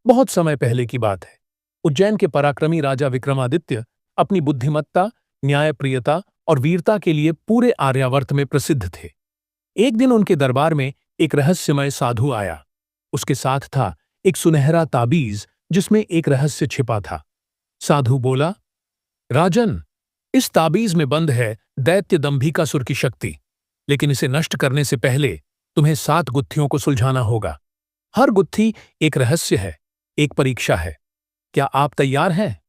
बहुत समय पहले की बात है। उज्जैन के पराक्रमी राजा विक्रमादित्य अपनी बुद्धिमत्ता, न्यायप्रियता और वीरता के लिए पूरे आर्यावर्त में प्रसिद्ध थे। एक दिन उनके दरबार में एक रहस्यमय साधु आया। उसके साथ था एक सुनहरा ताबीज जिसमें एक रहस्य छिपा था। साधु बोला, राजन, इस ताबीज में बंद है दैत्य दंभिकासुर की शक्ति, लेकिन इसे नष्ट करने से पहले तुम्हें 7 गुत्थियों को सुलझाना होगा। हर गुत्थी एक रहस्य है, एक परीक्षा है। क्या आप तैयार हैं?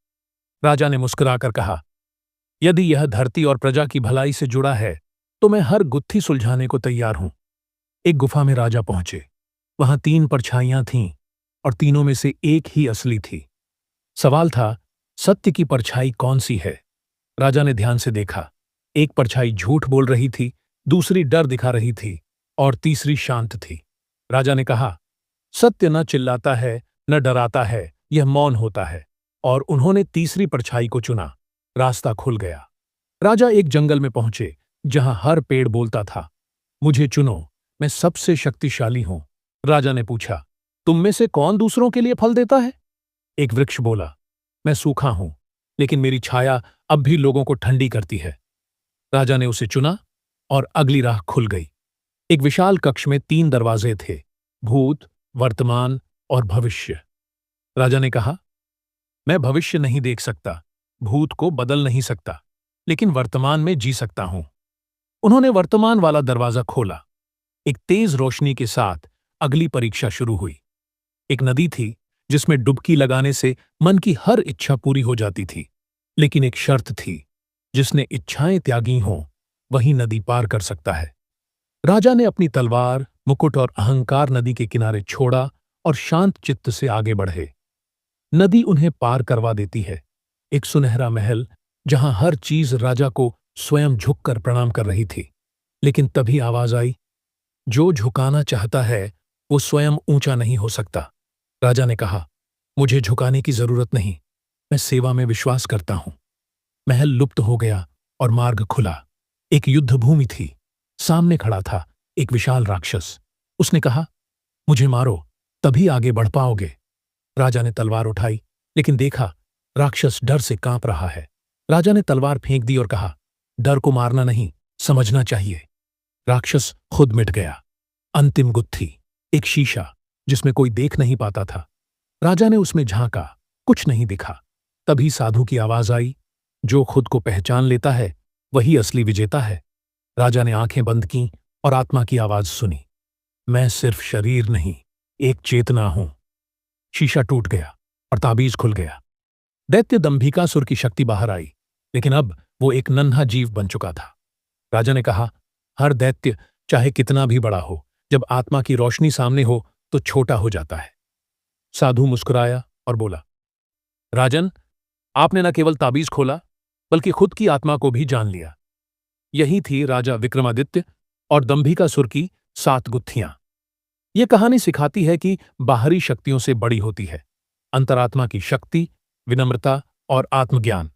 राजा ने मुस्कुराकर कहा, यदि यह धरती और प्रजा की भलाई से जुड़ा है तो मैं हर गुत्थी सुलझाने को तैयार हूं। एक गुफा में राजा पहुंचे। वहां 3 परछाइयां थीं और तीनों में से एक ही असली थी। सवाल था, सत्य की परछाई कौन सी है? राजा ने ध्यान से देखा। एक परछाई झूठ बोल रही थी, दूसरी डर दिखा रही थी और तीसरी शांत थी। राजा ने कहा, सत्य न चिल्लाता है, न डराता है, यह मौन होता है। और उन्होंने तीसरी परछाई को चुना। रास्ता खुल गया। राजा एक जंगल में पहुंचे जहां हर पेड़ बोलता था, मुझे चुनो, मैं सबसे शक्तिशाली हूं। राजा ने पूछा, तुम में से कौन दूसरों के लिए फल देता है? एक वृक्ष बोला, मैं सूखा हूं, लेकिन मेरी छाया अब भी लोगों को ठंडी करती है। राजा ने उसे चुना और अगली राह खुल गई। एक विशाल कक्ष में 3 दरवाजे थे, भूत, वर्तमान और भविष्य। राजा ने कहा, मैं भविष्य नहीं देख सकता, भूत को बदल नहीं सकता, लेकिन वर्तमान में जी सकता हूं। उन्होंने वर्तमान वाला दरवाजा खोला। एक तेज रोशनी के साथ अगली परीक्षा शुरू हुई। एक नदी थी जिसमें डुबकी लगाने से मन की हर इच्छा पूरी हो जाती थी, लेकिन एक शर्त थी, जिसने इच्छाएं त्यागी हों वही नदी पार कर सकता है। राजा ने अपनी तलवार, मुकुट और अहंकार नदी के किनारे छोड़ा और शांत चित्त से आगे बढ़े। नदी उन्हें पार करवा देती है। एक सुनहरा महल जहां हर चीज राजा को स्वयं झुककर प्रणाम कर रही थी। लेकिन तभी आवाज आई, जो झुकाना चाहता है वो स्वयं ऊंचा नहीं हो सकता। राजा ने कहा, मुझे झुकाने की जरूरत नहीं, मैं सेवा में विश्वास करता हूं। महल लुप्त हो गया और मार्ग खुला। एक युद्ध भूमि थी। सामने खड़ा था एक विशाल राक्षस। उसने कहा, मुझे मारो, तभी आगे बढ़ पाओगे। राजा ने तलवार उठाई, लेकिन देखा राक्षस डर से कांप रहा है। राजा ने तलवार फेंक दी और कहा, डर को मारना नहीं, समझना चाहिए। राक्षस खुद मिट गया। अंतिम गुत्थी, एक शीशा जिसमें कोई देख नहीं पाता था। राजा ने उसमें झांका, कुछ नहीं दिखा। तभी साधु की आवाज आई, जो खुद को पहचान लेता है वही असली विजेता है। राजा ने आंखें बंद कीं और आत्मा की आवाज सुनी, मैं सिर्फ शरीर नहीं, एक चेतना हूं। शीशा टूट गया और ताबीज खुल गया। दैत्य दंभिकासुर की शक्ति बाहर आई, लेकिन अब वो एक नन्हा जीव बन चुका था। राजा ने कहा, हर दैत्य चाहे कितना भी बड़ा हो, जब आत्मा की रोशनी सामने हो तो छोटा हो जाता है। साधु मुस्कुराया और बोला, राजन, आपने न केवल ताबीज खोला बल्कि खुद की आत्मा को भी जान लिया। यही थी राजा विक्रमादित्य और दंभिकासुर की 7 गुत्थियां। यह कहानी सिखाती है कि बाहरी शक्तियों से बड़ी होती है अंतरात्मा की शक्ति, विनम्रता और आत्मज्ञान।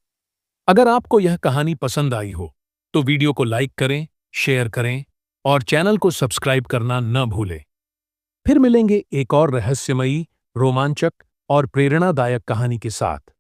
अगर आपको यह कहानी पसंद आई हो तो वीडियो को लाइक करें, शेयर करें और चैनल को सब्सक्राइब करना न भूलें। फिर मिलेंगे एक और रहस्यमयी, रोमांचक और प्रेरणादायक कहानी के साथ।